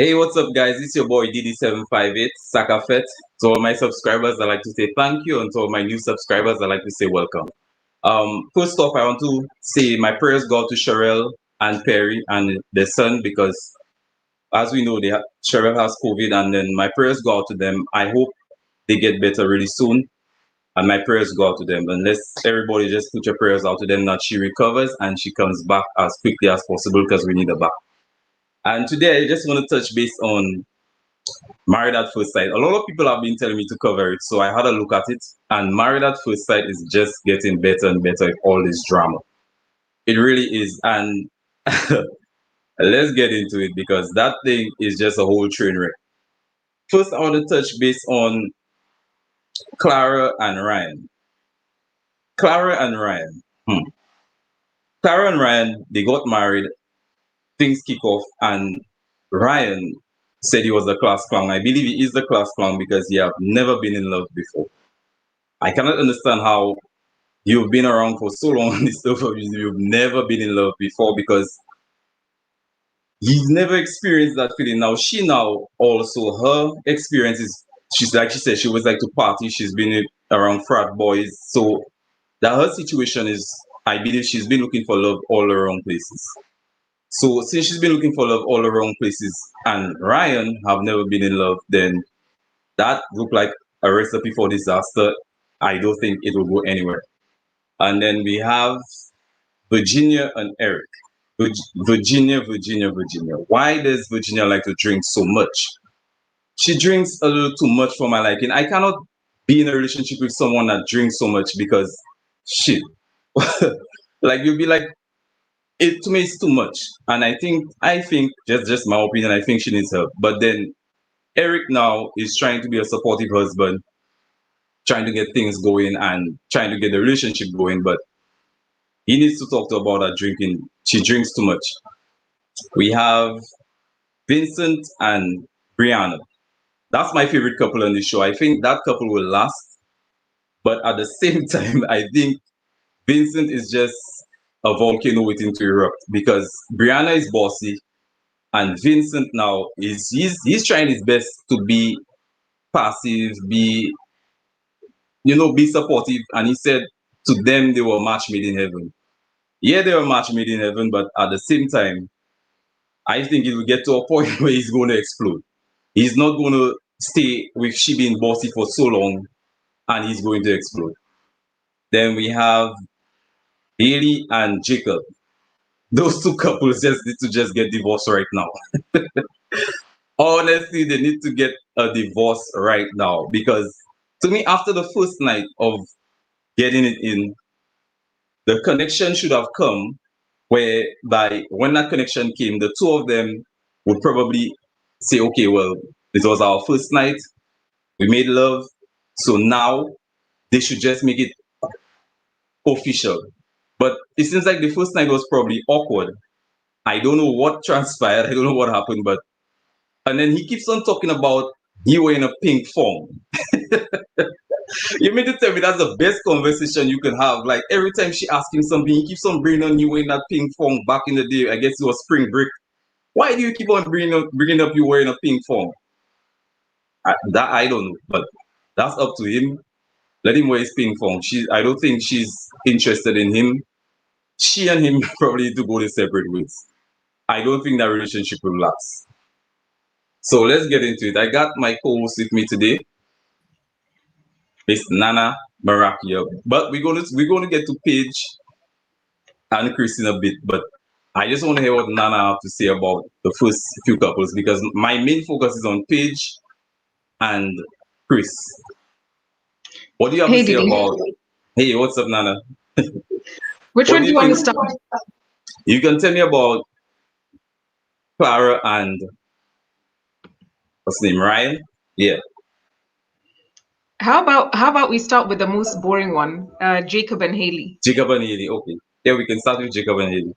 Hey, what's up, guys? It's your boy DD758, Sakafet. To all my subscribers, I'd like to say thank you, and to all my new subscribers, I'd like to say welcome. First off, I want to say my prayers go out to Sherelle and Perry and their son because, as we know, Sherelle has COVID, and then my prayers go out to them. I hope they get better really soon, and my prayers go out to them. And let's everybody just put your prayers out to them that she recovers and she comes back as quickly as possible because we need her back. And today, I just want to touch base on Married at First Sight. A lot of people have been telling me to cover it, so I had a look at it. And Married at First Sight is just getting better and better with all this drama. It really is. And let's get into it because that thing is just a whole train wreck. First, I want to touch base on Clara and Ryan. Clara and Ryan. Clara and Ryan, they got married, things kick off, and Ryan said he was the class clown. I believe he is the class clown because he have never been in love before. I cannot understand how you've been around for so long on this stuff of you've never been in love before because he's never experienced that feeling. Now also her experience is she's like she said she was like to party. She's been around frat boys, so that her situation is I believe she's been looking for love all around places. So since she's been looking for love all around places and Ryan have never been in love, then that looked like a recipe for disaster. I don't think it will go anywhere. And then we have Virginia and Eric. Virginia. Why does Virginia like to drink so much? She drinks a little too much for my liking. I cannot be in a relationship with someone that drinks so much because shit. Like you'll be like, it to me it's too much. And I think just my opinion, I think she needs help. But then Eric now is trying to be a supportive husband, trying to get things going and trying to get the relationship going, but he needs to talk to her about her drinking. She drinks too much. We have Vincent and Brianna. That's my favorite couple on the show. I think that couple will last, but at the same time, I think Vincent is just a volcano waiting to erupt because Brianna is bossy and Vincent now is he's trying his best to be passive, be supportive. And he said to them they were match made in heaven. Yeah, they were match made in heaven, but at the same time, I think it will get to a point where he's going to explode. He's not going to stay with she being bossy for so long, and he's going to explode. Then we have Haley and Jacob. Those two couples just need to just get divorced right now. Honestly, they need to get a divorce right now because to me, after the first night of getting it in, the connection should have come whereby when that connection came, the two of them would probably say, okay, well, this was our first night, we made love, so now they should just make it official. But it seems like the first night was probably awkward. I don't know what transpired, I don't know what happened, but and then he keeps on talking about you were in a pink phone. You mean to tell me that's the best conversation you can have? Like every time she asks him something, he keeps on bringing on you wearing that pink phone back in the day. I guess it was spring break. Why do you keep on bringing up you wearing a pink phone? I don't know, but that's up to him. Let him wear his pink phone. I don't think she's interested in him. She and him probably need to go their separate ways. I don't think that relationship will last. So let's get into it. I got my co-host with me today. It's Nana Marakia. But we're gonna get to Paige and Chris in a bit, but I just want to hear what Nana have to say about the first few couples because my main focus is on Paige and Chris. What do you have Hey, to say Didi. about? Hey, what's up, Nana? Which What one do do you you want to think? start? You can tell me about Clara and what's his name, Ryan? Yeah, How about we start with the most boring one, Jacob and Haley. Jacob and Haley. Okay, yeah, we can start with Jacob and Haley.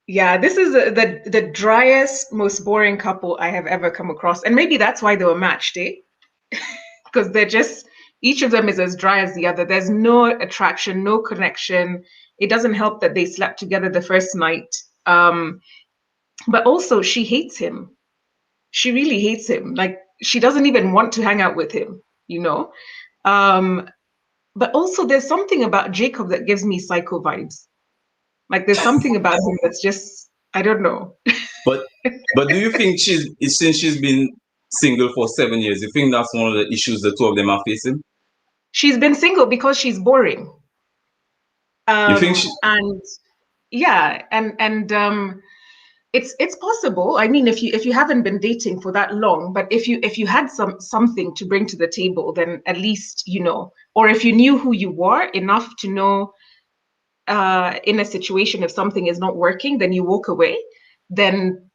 Yeah, this is the driest, most boring couple I have ever come across, and maybe that's why they were matched, eh? Because they're just each of them is as dry as the other. There's no attraction, no connection. It doesn't help that they slept together the first night. But also, she hates him. She really hates him. Like, she doesn't even want to hang out with him, you know? But also there's something about Jacob that gives me psycho vibes. Like, there's something about him that's just, I don't know. But do you think since she's been single for 7 years, you think that's one of the issues the two of them are facing? She's been single because she's boring. You think she? And yeah, and it's possible. I mean, if you haven't been dating for that long, but if you had something to bring to the table, then at least, you know, or if you knew who you were enough to know in a situation, if something is not working, then you walk away, then,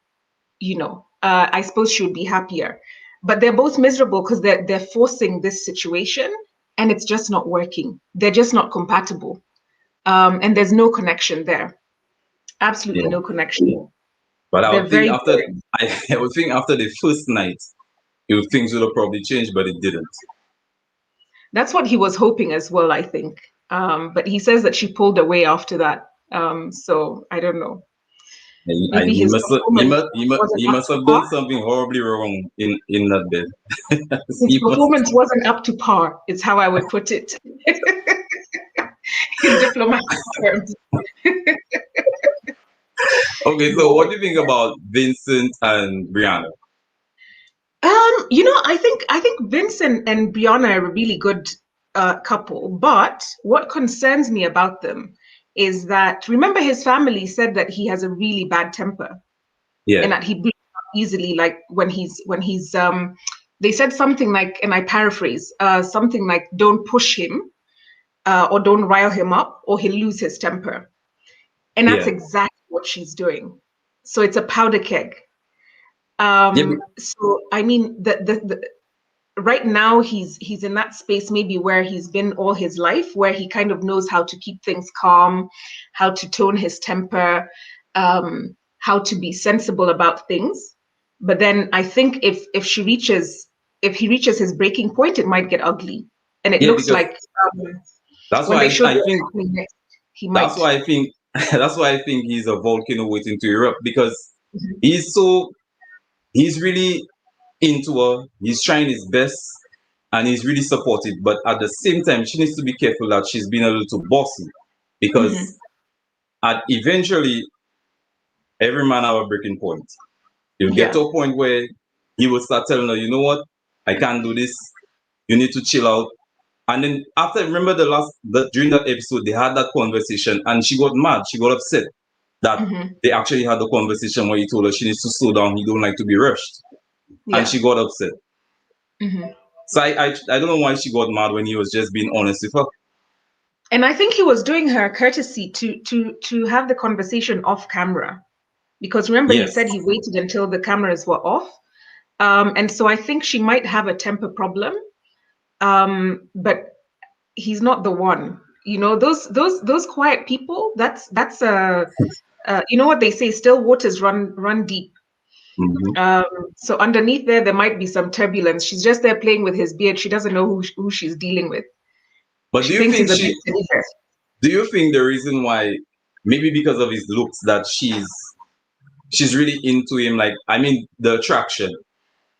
you know, I suppose she would be happier. But they're both miserable because they're forcing this situation and it's just not working. They're just not compatible. And there's no connection there. Absolutely Yeah. no connection. But I They're would think very after boring. I would think after the first night, things would have probably changed, but it didn't. That's what he was hoping as well, I think. But he says that she pulled away after that. So I don't know. Maybe He his must have, performance wasn't he up must to have par. done something horribly wrong in that bed. His He must. performance wasn't up to par, is how I would put it. In diplomatic terms. Okay, so what do you think about Vincent and Brianna? You know, I think Vincent and Brianna are a really good couple. But what concerns me about them is that, remember, his family said that he has a really bad temper Yeah, and that he blows up easily. Like when he's they said something like, and I paraphrase, something like, "Don't push him or don't rile him up, or he'll lose his temper." And that's yeah, exactly what she's doing. So it's a powder keg. yeah, So I mean, the right now he's in that space maybe where he's been all his life, where he kind of knows how to keep things calm, how to tone his temper, how to be sensible about things. But then I think if he reaches his breaking point, it might get ugly. And it yeah. looks Because like that's when why they show I what's think happening next, he that's might. why I think that's why I think he's a volcano waiting to erupt because Mhm. he's so he's really into her. He's trying his best and he's really supportive. But at the same time, she needs to be careful that she's being a little too bossy Mhm. because eventually every man have a breaking point. You'll get Yeah. to a point where he will start telling her, you know what, I can't do this. You need to chill out. And then after, remember during that episode, they had that conversation and she got mad. She got upset that Mhm. they actually had the conversation where he told her she needs to slow down. He don't like to be rushed. And Yeah. she got upset. Mhm. So I don't know why she got mad when he was just being honest with her. And I think he was doing her a courtesy to have the conversation off camera, because remember he Yes. said he waited until the cameras were off. And so I think she might have a temper problem, but he's not the one. You know, those quiet people. That's a you know what they say: still waters run deep. Mhm. Um, so underneath there might be some turbulence. She's just there playing with his beard. She doesn't know who she's dealing with. But She thinks he's a big. do you think the reason why, maybe because of his looks, that she's really into him, like, I mean, the attraction,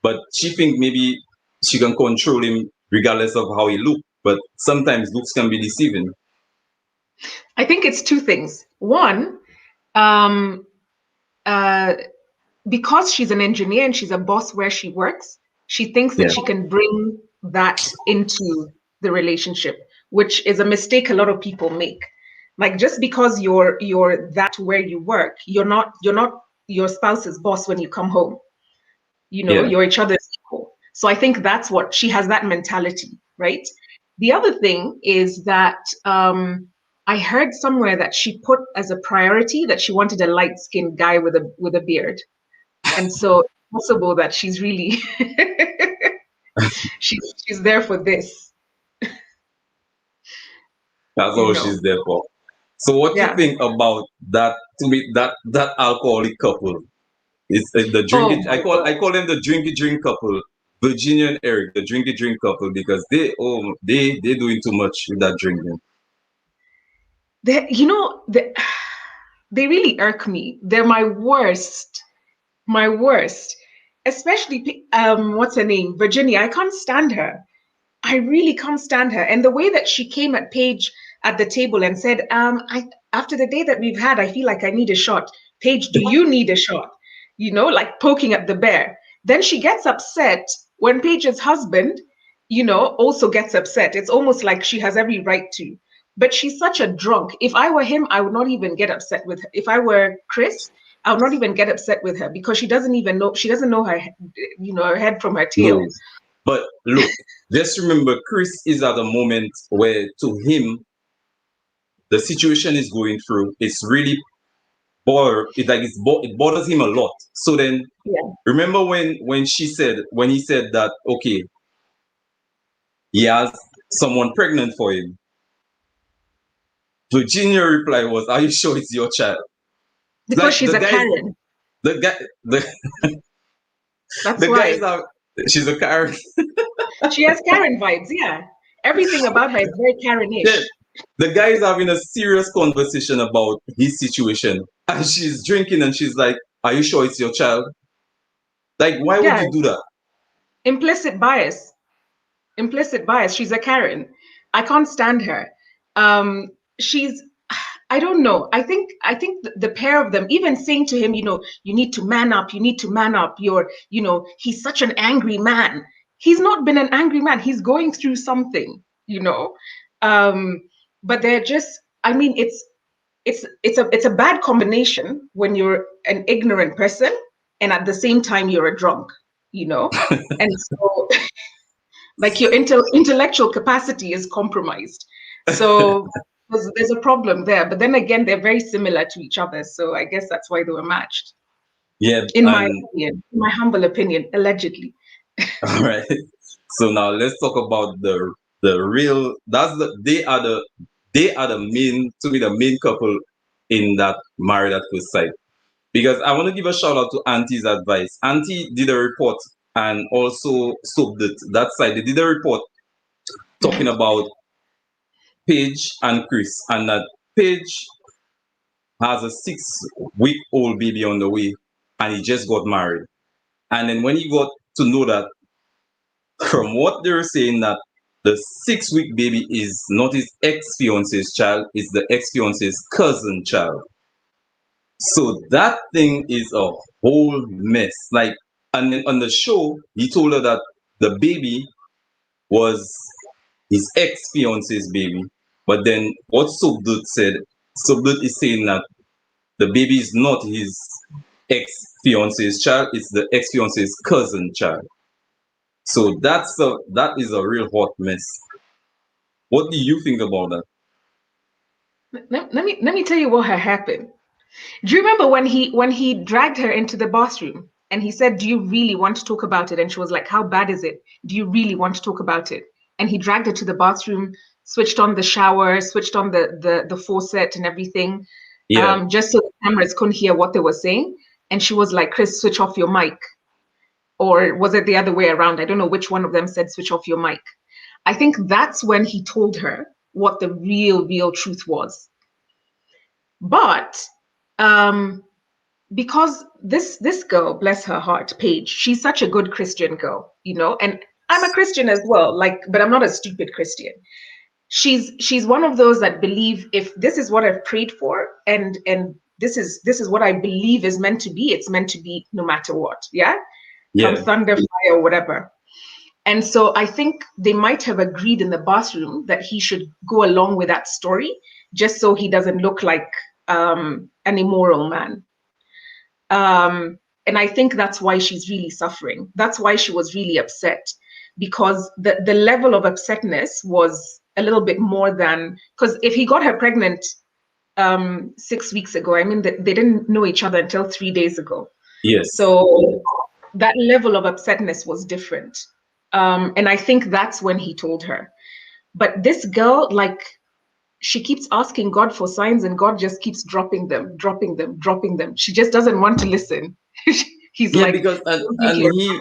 but she think maybe she can control him regardless of how he look. But sometimes looks can be deceiving. I think it's two things. One, um, uh, because she's an engineer and she's a boss where she works, she thinks that Yeah. she can bring that into the relationship, which is a mistake a lot of people make. Like, just because you're that where you work, you're not your spouse's boss when you come home. You know, Yeah. you're each other's equal. So I think that's what she has, that mentality, right? The other thing is that I heard somewhere that she put as a priority that she wanted a light-skinned guy with a beard. And so it's possible that she's really she's there for this, That's you all know. she's there for. So what you Yeah. think about that, to me, that alcoholic couple? It's the Oh drinky. my God. I call them the drinky drink couple, Virginia and Eric, the drinky drink couple, because they doing too much with that drinking. You know, they really irk me. They're my worst. My worst. especially what's her name, Virginia. I can't stand her. I really can't stand her. And the way that she came at Paige at the table and said, after the day that we've had, I feel like I need a shot. Paige, do you need a shot? You know, like poking at the bear. Then she gets upset when Paige's husband, you know, also gets upset. It's almost like she has every right to. But she's such a drunk. If I were him, I would not even get upset with her. If I were Chris, I would not even get upset with her because she doesn't even know, she doesn't know her, you know, her head from her tail. No. But look, just remember, Chris is at a moment where to him, the situation is going through, it's really it bothers him a lot. So then Yeah. remember when he said that okay, he has someone pregnant for him. Virginia reply was, "Are you sure it's your child?" Because Like she's a Karen. the guy, That's the guys why. are. She's a Karen. She has Karen vibes, yeah. Everything about her is very Then Karen-ish. the guy is having a serious conversation about his situation, and she's drinking, and she's like, "Are you sure it's your child?" Like, why would Yeah, you do that? implicit bias. Implicit bias. She's a Karen. I can't stand her. She's I don't know. I think the pair of them, even saying to him, you know, you need to man up, you need to man up. You know, he's such an angry man. He's not been an angry man. He's going through something, you know. Um, but they're just, I mean, it's a bad combination when you're an ignorant person and at the same time you're a drunk, you know. And so like your intellectual capacity is compromised. So there's a problem there. But then again, they're very similar to each other. So I guess that's why they were matched, Yeah, in my and opinion, in my humble opinion, allegedly. all right. So now let's talk about the real. They are the main to me the main couple in that married at first sight. Because I want to give a shout out to Auntie's advice. Auntie did a report and also soap that side. They did a report talking about Paige and Chris, and that Paige has a 6 week old baby on the way, and he just got married. And then when he got to know that, from what they're saying, that the 6 week baby is not his ex fiance's child, it's the ex fiance's cousin child. So that thing is a whole mess. Like, and then on the show, he told her that the baby was his ex fiance's baby. But then what Subdut said, Subdut is saying that the baby is not his ex fiance's child, it's the ex fiance's cousin child. So that is a real hot mess. What do you think about that? Let me tell you what had happened. Do you remember when he dragged her into the bathroom and he said, "Do you really want to talk about it?" And she was like, "How bad is it? Do you really want to talk about it?" And he dragged her to the bathroom, switched on the shower, switched on the faucet and everything, Yeah, just so the cameras couldn't hear what they were saying. And she was like, "Chris, switch off your mic." Or was it the other way around? I don't know which one of them said, "Switch off your mic." I think that's when he told her what the real truth was. But um, because this girl, bless her heart, Paige, she's such a good Christian girl, you know, and I'm a Christian as well, like, but I'm not a stupid Christian. She's one of those that believe if this is what I've prayed for and this is what I believe is meant to be, it's meant to be no matter what. Yeah. Come yeah, thunder, fire, whatever. And so I think they might have agreed in the bathroom that he should go along with that story just so he doesn't look like an immoral man. And I think that's why she's really suffering. That's why she was really upset, because the level of upsetness was a little bit more than, because if he got her pregnant 6 weeks ago, I mean, they didn't know each other until 3 days ago. yes. So that level of upsetness was different. And I think that's when he told her. But this girl, like, she keeps asking God for signs and God just keeps dropping them, dropping them, dropping them. She just doesn't want to listen. He's Yeah, like, because "Don't be and here."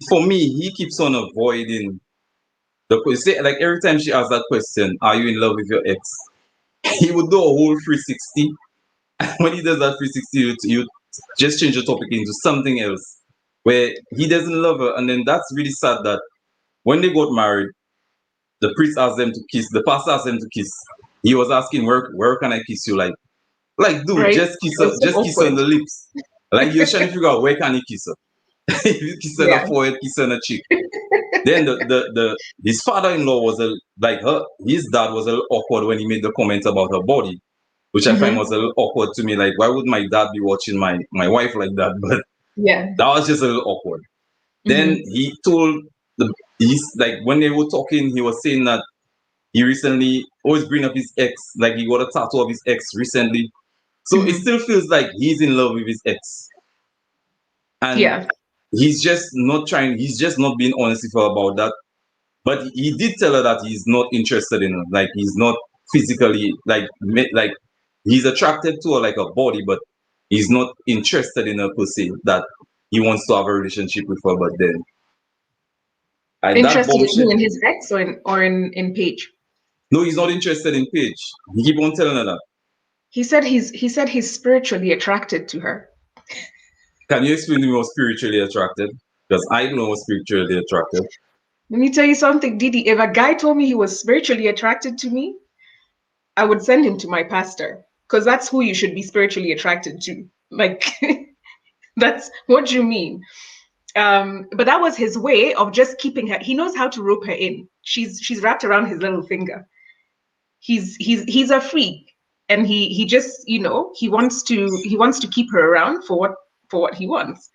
for me, he keeps on avoiding the question. Like every time she asks that question, "Are you in love with your ex?" He would do a whole 360. When he does that 360, you just change the topic into something else. where he doesn't love her, and then that's really sad that when they got married, the priest asked them to kiss, the pastor asked them to kiss. He was asking, where can I kiss you? Like, dude, Right? It was so just kiss her on awkward. the lips. Like, you're trying to figure out where can he kiss her. If you kiss her on Yeah. the forehead, kiss her on the cheek. Then his father-in-law was his dad was a little awkward when he made the comment about her body, which I find Mm-hmm. was a little awkward to me. Like, why would my dad be watching my wife like that? But Yeah. that was just a little awkward. Then Mm-hmm. he told he's like, when they were talking, he was saying that he recently always bring up his ex, like he got a tattoo of his ex recently. So it Mm-hmm. still feels like he's in love with his ex. And Yeah. he's just not being honest with her about that. But he did tell her that he's not interested in her. Like, he's not physically, like he's attracted to her like a body, but he's not interested in her per se, that he wants to have a relationship with her. But then that Interested in bombshell. who, in his ex or in Paige? No, he's not interested in Paige. He keep on telling her that. He said he's spiritually attracted to her. Can you explain to me what spiritually attracted? Because I don't know what spiritually attracted. Let me tell you something, Didi. If a guy told me he was spiritually attracted to me, I would send him to my pastor, because that's who you should be spiritually attracted to. Like, that's what you mean. But that was his way of just keeping her. He knows how to rope her in. She's wrapped around his little finger. He's a freak, and he just, he wants to keep her around for what he wants.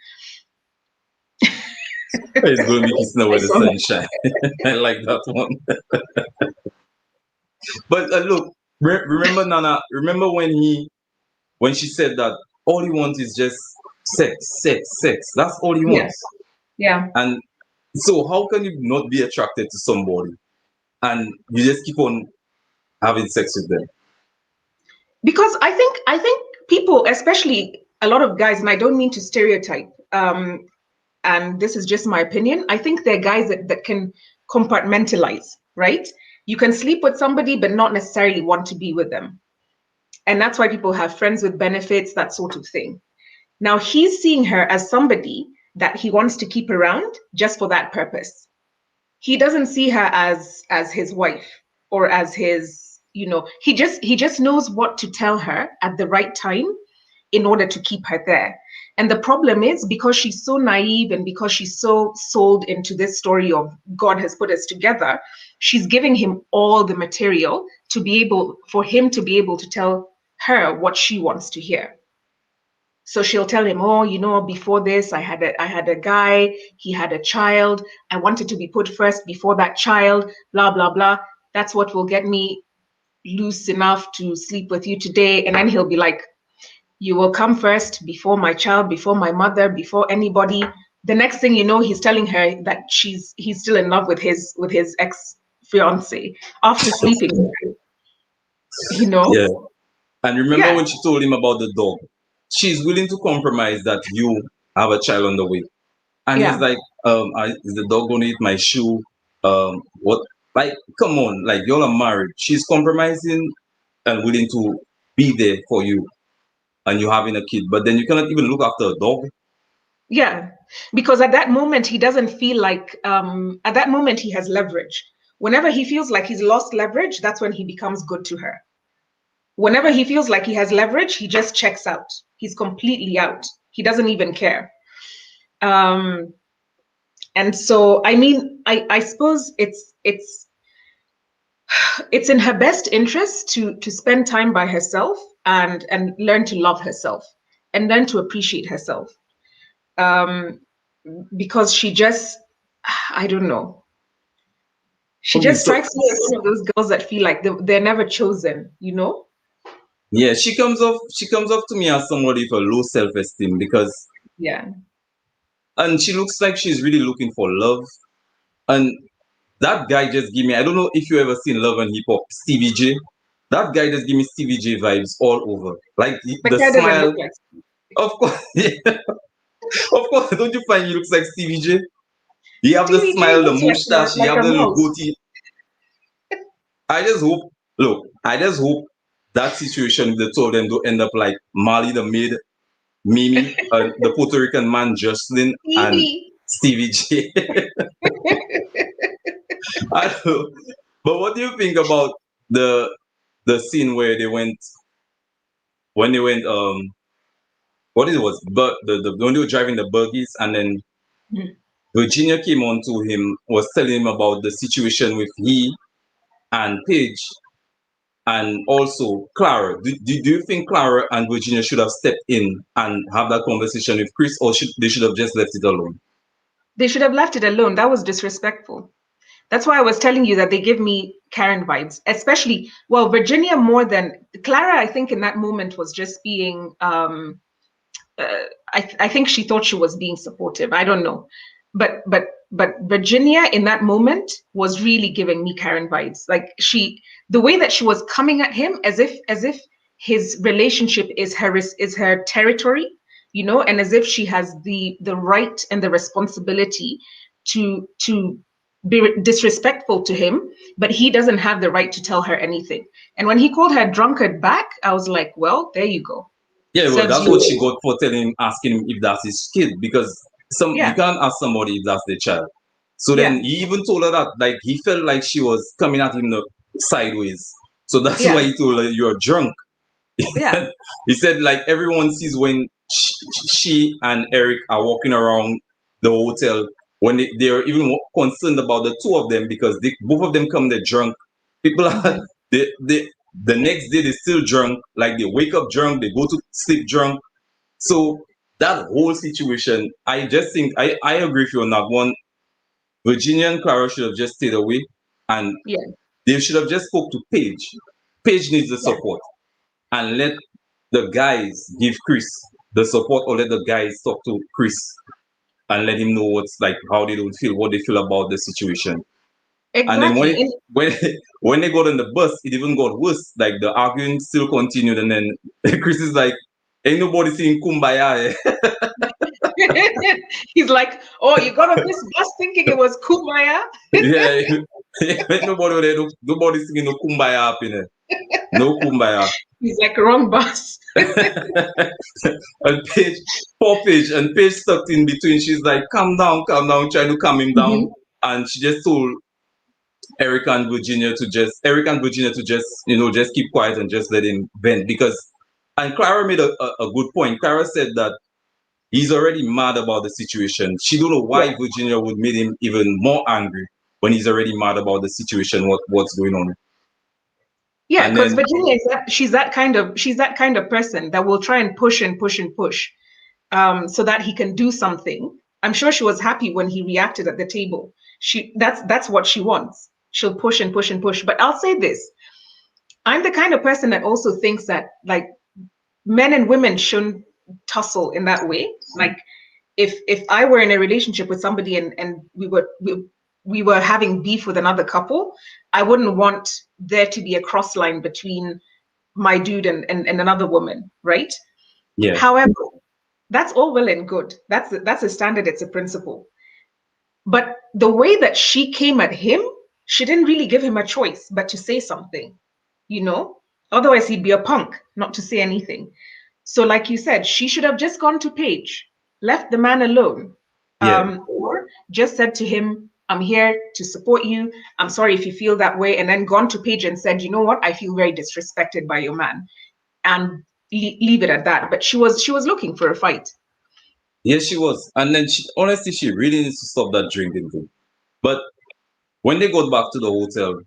He's going to be kissing her I where the saw sun that. shine. I like that one. But look, remember Nana. Remember when she said that all he wants is just sex, sex, sex. That's all he Yeah, wants. yeah. And so how can you not be attracted to somebody and you just keep on having sex with them? Because I think people, especially a lot of guys, and I don't mean to stereotype, and this is just my opinion. I think they're guys that can compartmentalize, right? You can sleep with somebody but not necessarily want to be with them. And that's why people have friends with benefits, that sort of thing. Now he's seeing her as somebody that he wants to keep around just for that purpose. He doesn't see her as his wife, or as his, he just knows what to tell her at the right time in order to keep her there. And the problem is, because she's so naive and because she's so sold into this story of God has put us together, she's giving him all the material for him to be able to tell her what she wants to hear. So she'll tell him, oh, before this, I had a guy, he had a child. I wanted to be put first before that child, blah, blah, blah. That's what will get me loose enough to sleep with you today. And then he'll be like, you will come first before my child, before my mother, before anybody. The next thing you know, he's telling her that he's still in love with his ex fiance after sleeping with her, you know? Yeah. And remember Yeah, when she told him about the dog? She's willing to compromise that you have a child on the way. And he's yeah. like, is the dog gonna eat my shoe? What? Like, come on, like, y'all are married. She's compromising and willing to be there for you, and you having a kid, but then you cannot even look after a dog. Yeah, because at that moment he doesn't feel like at that moment he has leverage. Whenever he feels like he's lost leverage, that's when he becomes good to her. Whenever he feels like he has leverage, he just checks out. He's completely out. He doesn't even care. Um, and so, I mean, I suppose it's in her best interest to spend time by herself and learn to love herself and learn to appreciate herself. Um, because she just, I don't know. She Okay, just so strikes me as one of those girls that feel like they're never chosen, you know? yeah, she comes off to me as somebody with a low self-esteem, because Yeah. and she looks like she's really looking for love. And that guy just give me, I don't know if you ever seen Love and Hip Hop, Stevie J. That guy just give me Stevie J vibes all over. Like The the guy doesn't look smile, like of course, yeah, of course. Don't you find he looks like Stevie J? He have the Stevie J smile, the looks like mustache, he like have a the little mouse. goatee. I just hope that situation, the two of them, don't end up like Marley the Maid, Mimi, the Puerto Rican man, Jocelyn, and Evie. Stevie J. I don't know. But what do you think about the scene where they went when they went what it was but the when they were driving the buggies and then Mhm. Virginia came on to him, was telling him about the situation with he and Paige and also Clara. Do you think Clara and Virginia should have stepped in and have that conversation with Chris, or they should have just left it alone? They should have left it alone. That was disrespectful. That's why I was telling you that they give me Karen vibes, especially, well, Virginia more than Clara. I think in that moment was just being, I think she thought she was being supportive. I don't know, but Virginia in that moment was really giving me Karen vibes. Like the way that she was coming at him as if his relationship is her territory, and as if she has the right and the responsibility to be disrespectful to him, but he doesn't have the right to tell her anything. And when he called her drunkard back, I was like, well, there you go. Yeah, well, Serves that's you what she right. got for asking him if that's his kid, because you Yeah, can't ask somebody if that's their child. So yeah, then he even told her that like he felt like she was coming at him sideways. So that's why yeah, he told her you're drunk. yeah. He said like everyone sees when she and Eric are walking around the hotel when they're even concerned about the two of them because both of them come there drunk. People are Mhm. they the next day they're still drunk. Like they wake up drunk, they go to sleep drunk. So that whole situation, I just think I agree with you on that one. Virginia and Clara should have just stayed away and Yeah, they should have just spoke to Paige. Paige needs the yeah. support and let the guys give Chris the support, or let the guys talk to Chris and let him know what's like how they don't feel, what they feel about the situation. And then Exactly. And when when they got on the bus, it even got worse. Like the arguing still continued, and then Chris is like, "Ain't nobody saying kumbaya." he's like, "Oh, you got on this bus thinking it was Kumaya?" Yeah, ain't nobody there, nobody singing no kumbaya up in it. No kumbaya. He's like, "Wrong bus." And Paige, poor Paige, and Paige stuck in between. She's like, calm down, trying to calm him down. Mhm. And she just told Eric and Virginia to just, just keep quiet and just let him vent. And Clara made a good point. Clara said that he's already mad about the situation. She don't know Yeah, why Virginia would make him even more angry when he's already mad about the situation, what's going on. yeah. And Because then, Virginia is that she's that kind of person that will try and push and push and push, so that he can do something. I'm sure she was happy when he reacted at the table. That's what she wants. She'll push and push and push. But I'll say this: I'm the kind of person that also thinks that like men and women shouldn't tussle in that way. Like if I were in a relationship with somebody and we were having beef with another couple, I wouldn't want there to be a cross line between my dude and another woman, right? yeah, However, that's all well and good. That's a standard, it's a principle. But the way that she came at him, she didn't really give him a choice but to say something, you know? Otherwise, he'd be a punk not to say anything. So, like you said, she should have just gone to Paige, left the man alone, yeah. or just said to him, I'm here to support you. I'm sorry if you feel that way. And then gone to Paige and said, you know what? I feel very disrespected by your man. And leave it at that. But she was looking for a fight. Yes, she was. And then honestly, she really needs to stop that drinking thing. But when they got back to the hotel,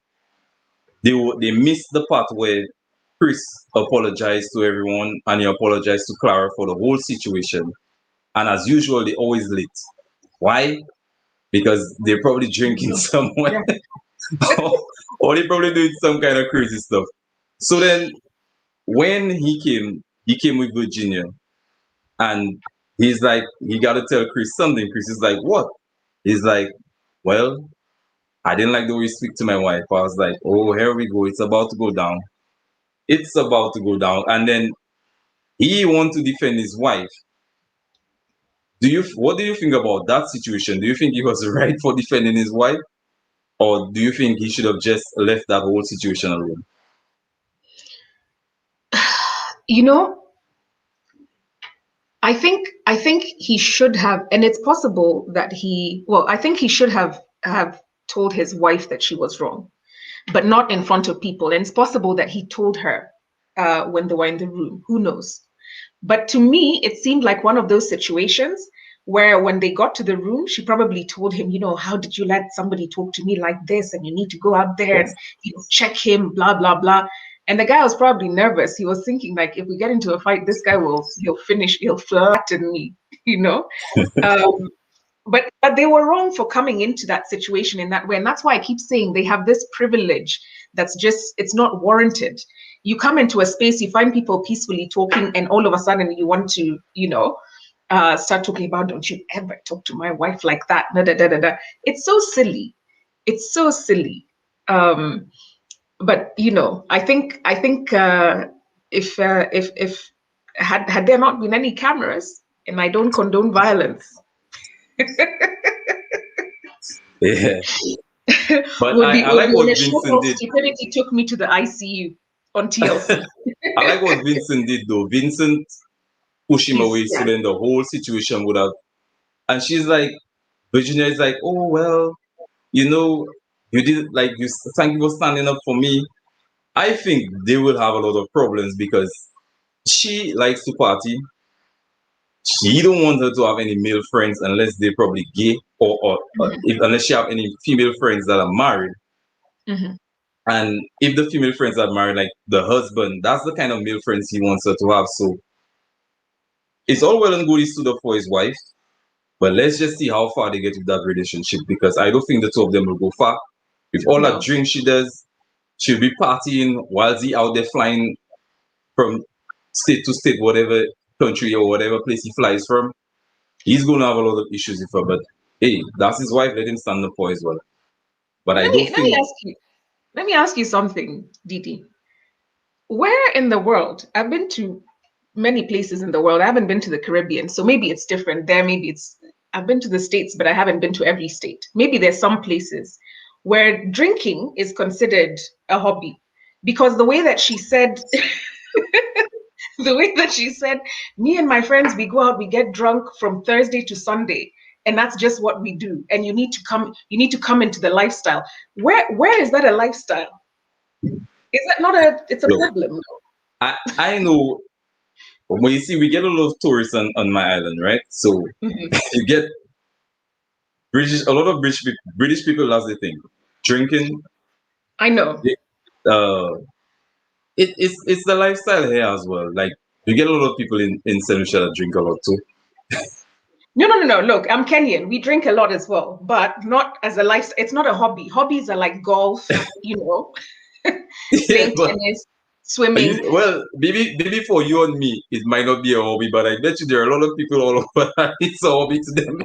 they missed the part where Chris apologized to everyone and he apologized to Clara for the whole situation. And as usual, they always late. Why? Because they're probably drinking somewhere, Yeah. or they probably doing some kind of crazy stuff. So then when he came with Virginia, and he's like, he got to tell Chris something. Chris is like, what? He's like, well, I didn't like the way you speak to my wife. I was like, oh, here we go. It's about to go down. It's about to go down. And then he want to defend his wife. What do you think about that situation? Do you think he was right for defending his wife? Or do you think he should have just left that whole situation alone? You know, I think he should have, and it's possible that I think he should have told his wife that she was wrong, but not in front of people. And it's possible that he told her when they were in the room. Who knows? But to me, it seemed like one of those situations where when they got to the room, she probably told him, how did you let somebody talk to me like this? And you need to go out there and check him, blah, blah, blah. And the guy was probably nervous. He was thinking, like, if we get into a fight, this guy he'll flatten me, Um, but they were wrong for coming into that situation in that way. And that's why I keep saying they have this privilege it's not warranted. You come into a space, you find people peacefully talking, and all of a sudden you want to, start talking about, don't you ever talk to my wife like that. Da, da, da, da, da. It's so silly. It's so silly. But I think if had there not been any cameras, and I don't condone violence. Yeah. But would be I like what in a shock Vincent of did. stupidity took me to the ICU on TLC. I like what Vincent did though. Vincent pushed him away, so then the whole situation would have. And she's like, Virginia is like, oh well, you did like you. Thank you for standing up for me. I think they will have a lot of problems because she likes to party. She don't want her to have any male friends unless they're probably gay or unless she have any female friends that are married. Mm-hmm. And if the female friends are married, like the husband, that's the kind of male friends he wants her to have. So it's all well and good he stood up for his wife, but let's just see how far they get with that relationship because I don't think the two of them will go far. With all that drink she does, she'll be partying while he out there flying from state to state, whatever country or whatever place he flies from. He's going to have a lot of issues with her, but hey, that's his wife. Let him stand up for his wife. But I don't think. Let me ask you something, Didi. Where in the world? I've been to many places in the world. I haven't been to the Caribbean, so maybe it's different there. I've been to the States, but I haven't been to every state. Maybe there's some places where drinking is considered a hobby, because the way that she said, me and my friends, we go out, we get drunk from Thursday to Sunday, and that's just what we do. And you need to come into the lifestyle. Where is that a lifestyle? Is that not it's a problem? I know. When you see, we get a lot of tourists on my island, right? So you get a lot of British people. That's the thing, drinking. I know. It's the lifestyle here as well. Like you get a lot of people in St. Lucia that drink a lot too. No. Look, I'm Kenyan. We drink a lot as well, but not as a lifestyle. It's not a hobby. Hobbies are like golf, playing tennis, swimming. Well, maybe for you and me, it might not be a hobby, but I bet you there are a lot of people all over that it's a hobby to them.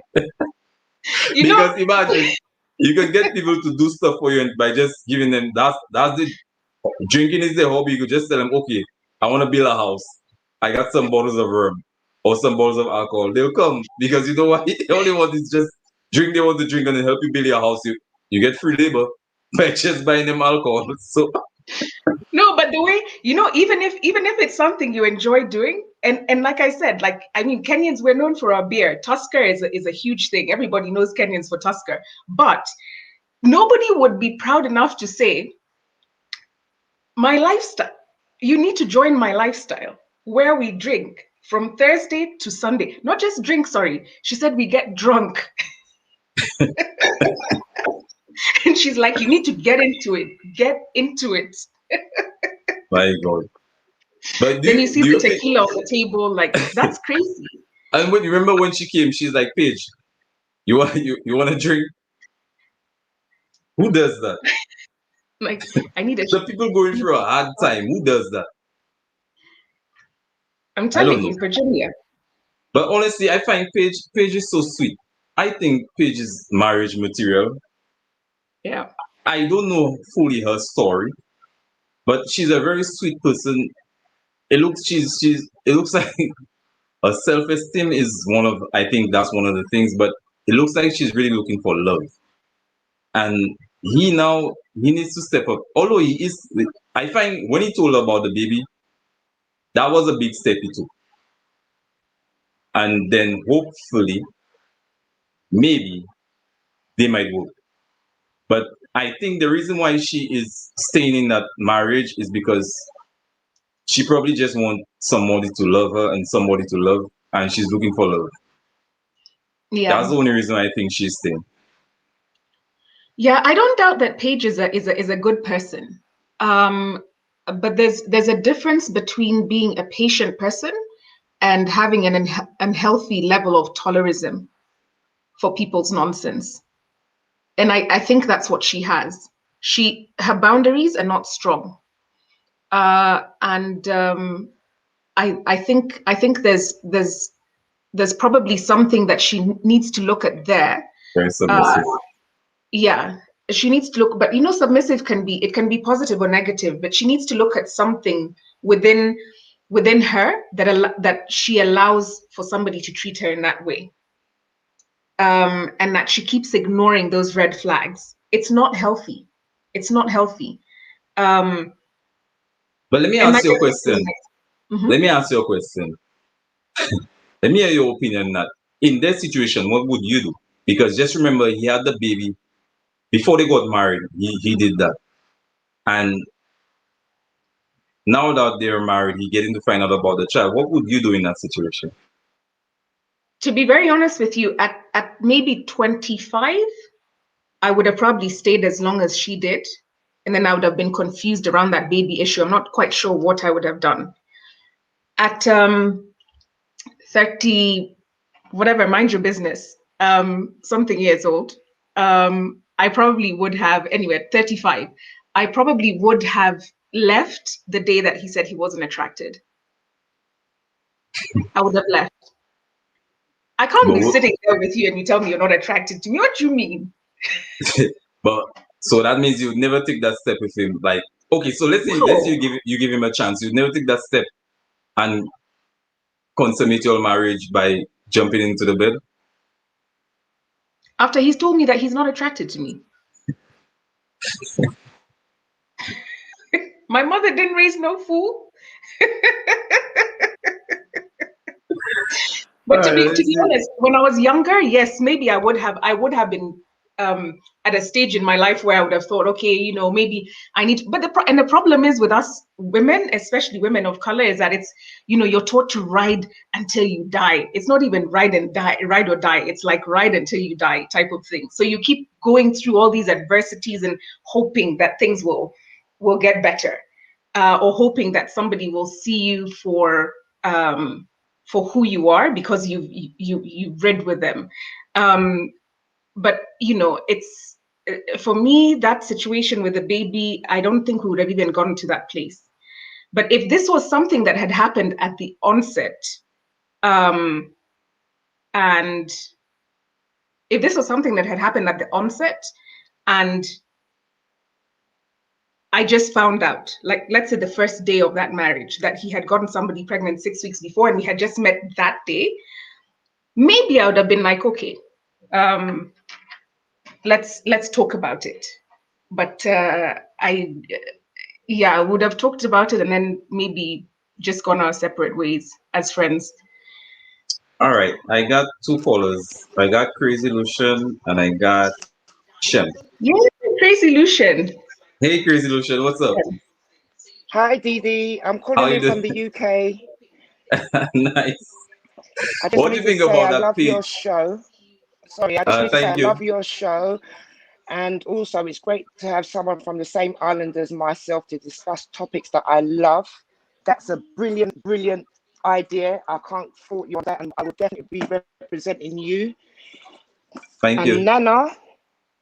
Because imagine you can get people to do stuff for you and by just giving them that's it. Drinking is their hobby. You could just tell them, okay, I want to build a house. I got some bottles of rum or some bottles of alcohol. They'll come because you know what? The only one is just drink. They want to drink and then help you build your house. You get free labor by just buying them alcohol. So no, but the way even if it's something you enjoy doing, and like I said, Kenyans, we're known for our beer. Tusker is a huge thing. Everybody knows Kenyans for Tusker, but nobody would be proud enough to say, my lifestyle, you need to join my lifestyle where we drink from Thursday to Sunday. Not just drink, sorry. She said we get drunk. And she's like, you need to get into it. Get into it. My God. But then you see the tequila on the table, like that's crazy. And when you remember when she came, she's like, Paige, you want to drink? Who does that? Like, I need the people going through a hard time. Who does that? I'm telling you, Virginia. But honestly, I find Paige is so sweet. I think Paige is marriage material. Yeah. I don't know fully her story, but she's a very sweet person. It looks like her self-esteem is I think that's one of the things, but it looks like she's really looking for love. And he needs to step up. Although I find when he told her about the baby, that was a big step he took. and then hopefully, maybe they might work. But I think the reason why she is staying in that marriage is because she probably just wants somebody to love her and somebody to love, and she's looking for love. That's Yeah. the only reason I think she's staying. Yeah, I don't doubt that Paige is a good person. But there's a difference between being a patient person and having an unhealthy level of tolerism for people's nonsense. And I think that's what she has. Her boundaries are not strong. And I think there's probably something that she needs to look at there. Very submissive. Yeah, she needs to look, but submissive can be positive or negative, but she needs to look at something within her that she allows for somebody to treat her in that way. And that she keeps ignoring those red flags. It's not healthy. It's not healthy. Um, But let me and ask like you a I said, question. Let me ask you a question. Let me hear your opinion on that. In that situation, what would you do? Because just remember, he had the baby before they got married. He did that. And now that they're married, he getting to find out about the child. What would you do in that situation? to be very honest with you, at maybe 25, I would have probably stayed as long as she did. And then I would have been confused around that baby issue. I'm not quite sure what I would have done. At 30, whatever, mind your business, something years old, I probably would have, anyway, at 35, I probably would have left the day that he said he wasn't attracted. I would have left. I can't But be sitting there with you and you tell me you're not attracted to me. What do you mean? but so that means you would never take that step with him. Like, okay, so let's say No. you give him a chance. You'd never take that step and consummate your marriage by jumping into the bed. After he's told me that he's not attracted to me. My mother didn't raise no fool. But to be honest, when I was younger, yes, maybe I would have been at a stage in my life where I would have thought, okay, maybe I need. But the problem is with us women, especially women of color, is that it's you're taught to ride until you die. It's not even ride or die. It's like ride until you die type of thing. So you keep going through all these adversities and hoping that things will get better, or hoping that somebody will see you for who you are because you've read with them. But it's for me, that situation with the baby, I don't think we would have even gotten to that place. But if this was something that had happened at the onset, and if this was something that had happened at the onset, and I just found out, like, let's say the first day of that marriage, that he had gotten somebody pregnant 6 weeks before, and we had just met that day, maybe I would have been like, okay, let's talk about it. But I would have talked about it and then maybe just gone our separate ways as friends. All right, I got two callers. I got Crazy Lucian and I got Shem. Yeah, crazy Lucian. Hey, Crazy Lucian, what's up? Hi, Didi. I'm How calling you in from doing? the UK. Nice. I just What do you wanted to think say about I that love page? your show. Sorry, I just wanted to say I Thank you. love your show. And also, it's great to have someone from the same island as myself to discuss topics that I love. That's a brilliant, brilliant idea. I can't fault you on that. And I will definitely be representing you. Thank And you. Nana,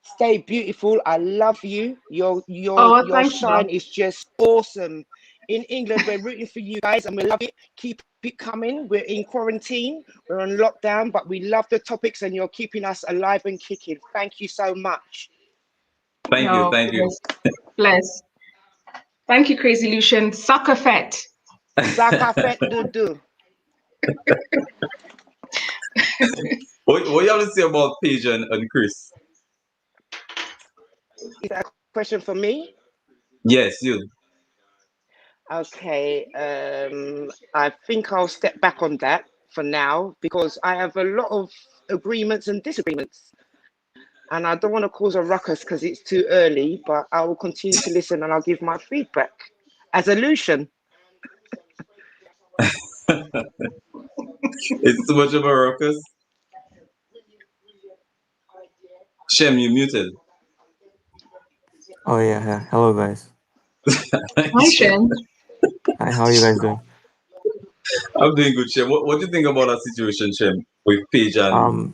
stay beautiful. I love you. Your Oh, your thank you. shine is just awesome. In England, we're rooting for you guys and we love it. Keep it coming. We're in quarantine, we're on lockdown, but we love the topics and you're keeping us alive and kicking. Thank you so much. Thank you. No, Thank you. bless. Thank you, crazy Lucian. Sucker fat. Sakafet Dudu. What you have to say about Paige and Chris? Is that a question for me? Yes, you. Okay. I think I'll step back on that. for now, because I have a lot of agreements and disagreements. And I don't want to cause a ruckus because it's too early, but I will continue to listen and I'll give my feedback as a Lucian. It's too much of a ruckus. Shem, you muted. Oh yeah, yeah. Hello guys. Hi, Shem. Hi, how are you guys doing? I'm doing good, Shem. What do you think about that situation, Shem, with Paige and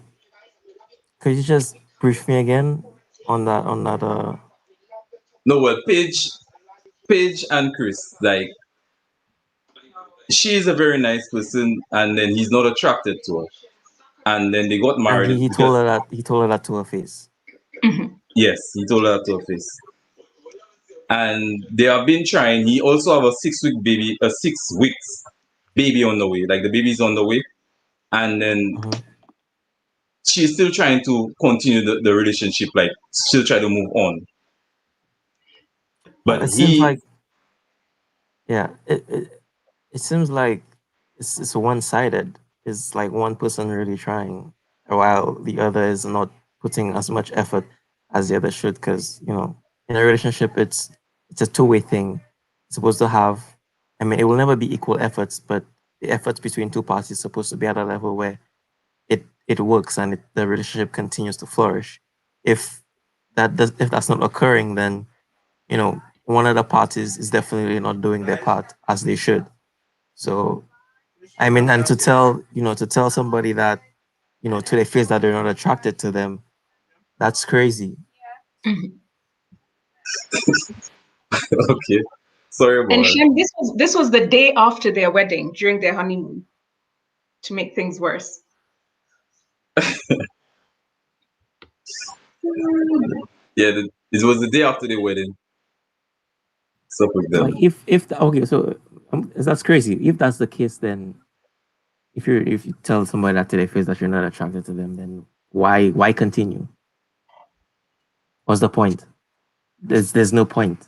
Could you just brief me again on that no, well, Paige and Chris, like she is a very nice person, and then he's not attracted to her, and then they got and married he because told her that to her face. yes, he told her to her face, and they have been trying. He also have a 6 week baby, a 6 weeks baby on the way, like the baby's on the way, and then Mhm. she's still trying to continue the relationship, like still try to move on. Well, But it seems he, like it seems like it's one-sided. It's like one person really trying while the other is not putting as much effort as the other should, because in a relationship it's a two-way thing. It's supposed to have, I mean, it will never be equal efforts, but the efforts between two parties is supposed to be at a level where it works and the relationship continues to flourish. If if that's not occurring, then one of the parties is definitely not doing their part as they should. So I mean, and to tell somebody that to their face that they're not attracted to them, that's crazy. okay, sorry And about Shem, this was the day after their wedding, during their honeymoon, to make things worse. yeah, it was the day after the wedding. What's up with So them? like okay, so that's crazy. If that's the case, then if you tell somebody that to their face that you're not attracted to them, then why continue? What's the point? There's no point.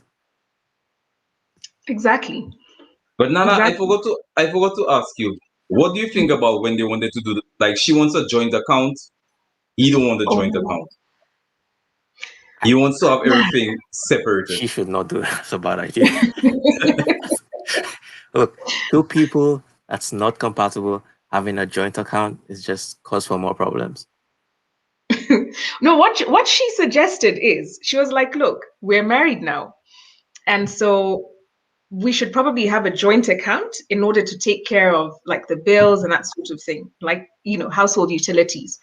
Exactly. But Nana, Exactly. I forgot to ask you, what do you think about when they wanted to do like she wants a joint account, he don't want a joint Oh. account. He wants to have everything separated. She should not do that. That's a bad idea. Look, two people that's not compatible having a joint account is just cause for more problems. No, what she suggested is she was like, look, we're married now. And so we should probably have a joint account in order to take care of like the bills and that sort of thing, like, household utilities.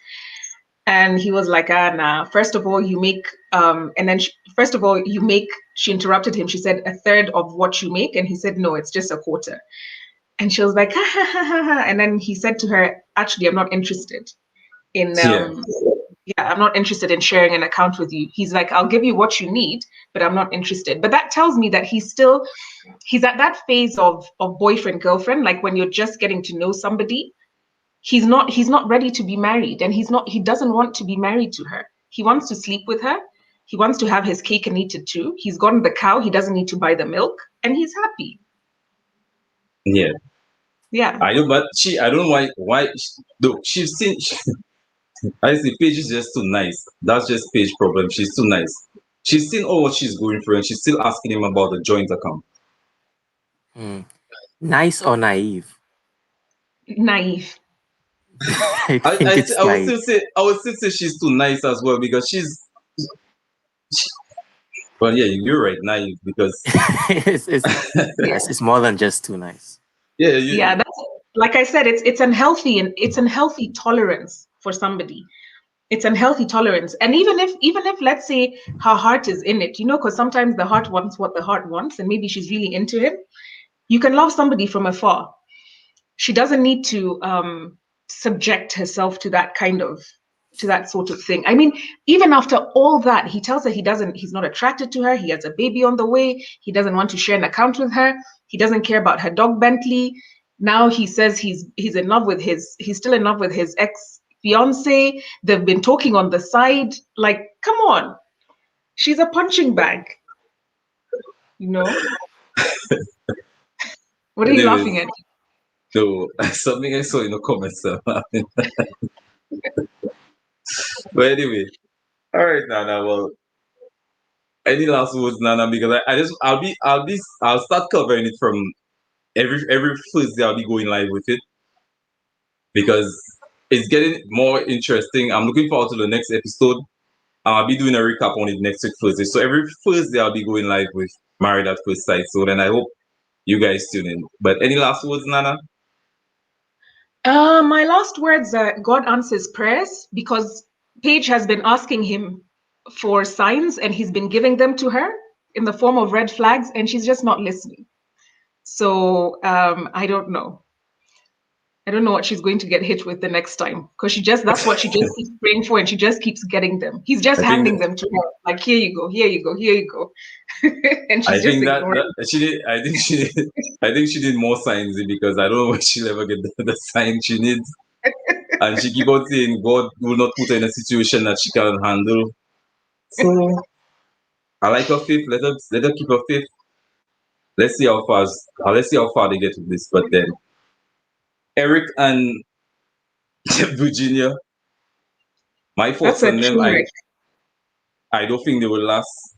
And he was like, nah, first of all, you make, and then first of all, you make, she interrupted him. She said, a third of what you make. And he said, no, it's just a quarter. And she was like, ha, ha, ha, ha, ha. And then he said to her, actually, I'm not interested in, Yeah. I'm not interested in sharing an account with you. He's like, I'll give you what you need, but I'm not interested. But that tells me that he's at that phase of boyfriend, girlfriend, like when you're just getting to know somebody. He's not ready to be married, and he doesn't want to be married to her. He wants to sleep with her. He wants to have his cake and eat it too. He's gotten the cow. He doesn't need to buy the milk, and he's happy. Yeah. Yeah. I know, but I don't know why look, she's seen I see Paige is just too nice. That's just Paige problem. She's too nice. She's seen all what she's going through and she's still asking him about the joint account. Nice or naive? Naive. I think it's I would naive. still say she's too nice as well because well, yeah, you're right, naive because it's more than just too nice. yeah, That's, like I said, it's unhealthy, and it's unhealthy tolerance for somebody. It's unhealthy tolerance. And even if let's say her heart is in it, because sometimes the heart wants what the heart wants, and maybe she's really into him. You can love somebody from afar. She doesn't need to subject herself to that sort of thing. I mean, even after all that, he tells her he's not attracted to her. He has a baby on the way. He doesn't want to share an account with her. He doesn't care about her dog Bentley. Now he says he's still in love with his ex-fiance. They've been talking on the side. Like, come on. She's a punching bag. What are you Anyways, laughing at? No, something I saw in the comments. But anyway, all right, Nana. Well, any last words, Nana? Because I'll start covering it from every Thursday. I'll be going live with it because it's getting more interesting. I'm looking forward to the next episode. I'll be doing a recap on it next week Thursday. So every Thursday I'll be going live with Married at First Sight. So then I hope you guys tune in. But any last words, Nana? My last words are God answers prayers, because Paige has been asking him for signs and he's been giving them to her in the form of red flags, and she's just not listening. So I don't know. I don't know what she's going to get hit with the next time, because that's what she just keeps praying for, and she just keeps getting them. He's just I think handing them to her. Like, here you go, here you go, here you go. And I she's just think ignoring. she did. I think she did more signs because I don't know when she'll ever get the sign she needs. And she keep on saying God will not put her in a situation that she cannot handle. So I like her faith. Let her keep her faith. Let's see how far they get with this. But then Eric and Virginia, my thoughts That's a on them, true. I don't think they will last.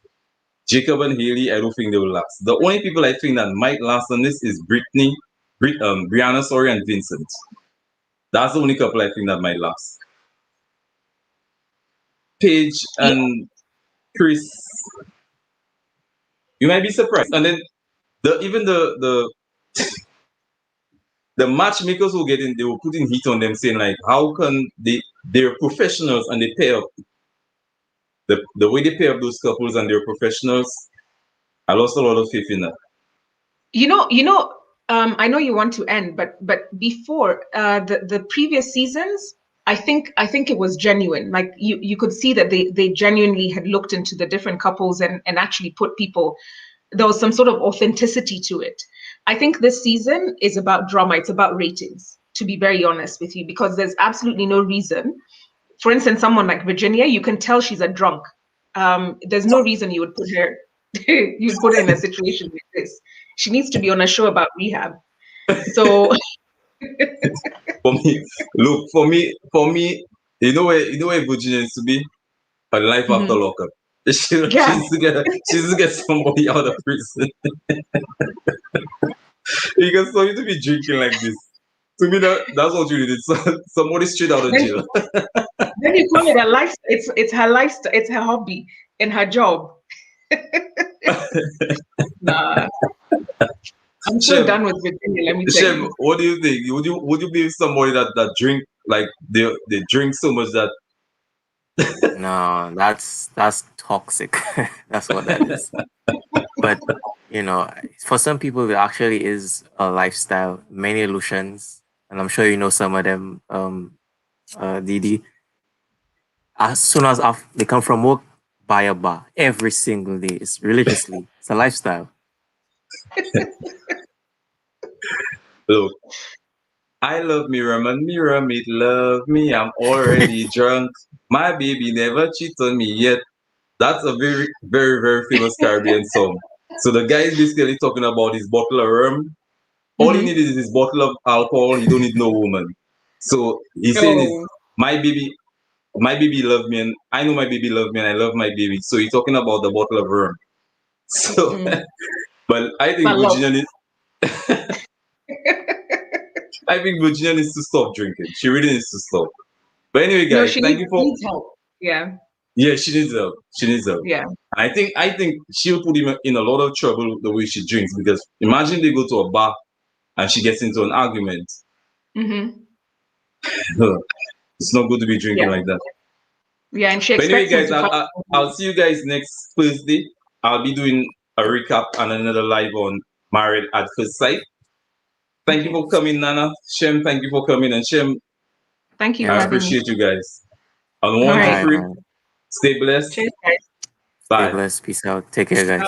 Jacob and Haley, I don't think they will last. The only people I think that might last on this is Brianna, sorry, and Vincent. That's the only couple I think that might last. Paige and Chris, you might be surprised. And then the matchmakers who get in, they were putting heat on them, saying like, how can they're professionals and they pair up the way they pair up those couples and they're professionals. I lost a lot of faith in that. I know you want to end, but before the previous seasons, I think it was genuine. Like you could see that they genuinely had looked into the different couples and actually put people. There was some sort of authenticity to it. I think this season is about drama. It's about ratings, to be very honest with you, because there's absolutely no reason. For instance, someone like Virginia, you can tell she's a drunk. There's no reason you would put her in a situation like this. She needs to be on a show about rehab. So for me, you know where Virginia needs to be? A life after lockup. She needs to get somebody out of prison. Because for you to be drinking like this, to me that's what you did. Somebody straight out of jail. Then you call it a life. It's her lifestyle. It's her hobby and her job. Nah. I'm so done with Virginia. Let me tell you. What do you think? Would you be somebody that drink like they drink so much that? No, that's toxic. That's what that is. But for some people, it actually is a lifestyle. Many illusions, and I'm sure you know some of them. Didi. As soon as they come from work, buy a bar every single day. It's religiously. It's a lifestyle. Look, I love Mira, man. Mira, meet love me. I'm already drunk. My baby never cheated on me yet. That's a very, very, very famous Caribbean song. So the guy is basically talking about his bottle of rum. All he needed is his bottle of alcohol. He don't need no woman. So he's saying is my baby loved me, and I know my baby loved me, and I love my baby. So he's talking about the bottle of rum. So, but I think Virginia needs. I think Virginia needs to stop drinking. She really needs to stop. But anyway, guys, thank you for. Needs help. Yeah. Yeah, she needs help. She needs help. Yeah. I think she'll put him in a lot of trouble the way she drinks, because imagine they go to a bar and she gets into an argument. It's not good to be drinking like that. Yeah, and she but expects anyway, guys, I'll see you guys next Thursday. I'll be doing a recap and another live on Married at First Sight. Thank you for coming, Nana. Shem, thank you for coming, and Shem, thank you. I appreciate you guys. On 1, 2, 3, stay blessed. Cheers, guys. Bye. Stay blessed. Peace out. Take care, guys.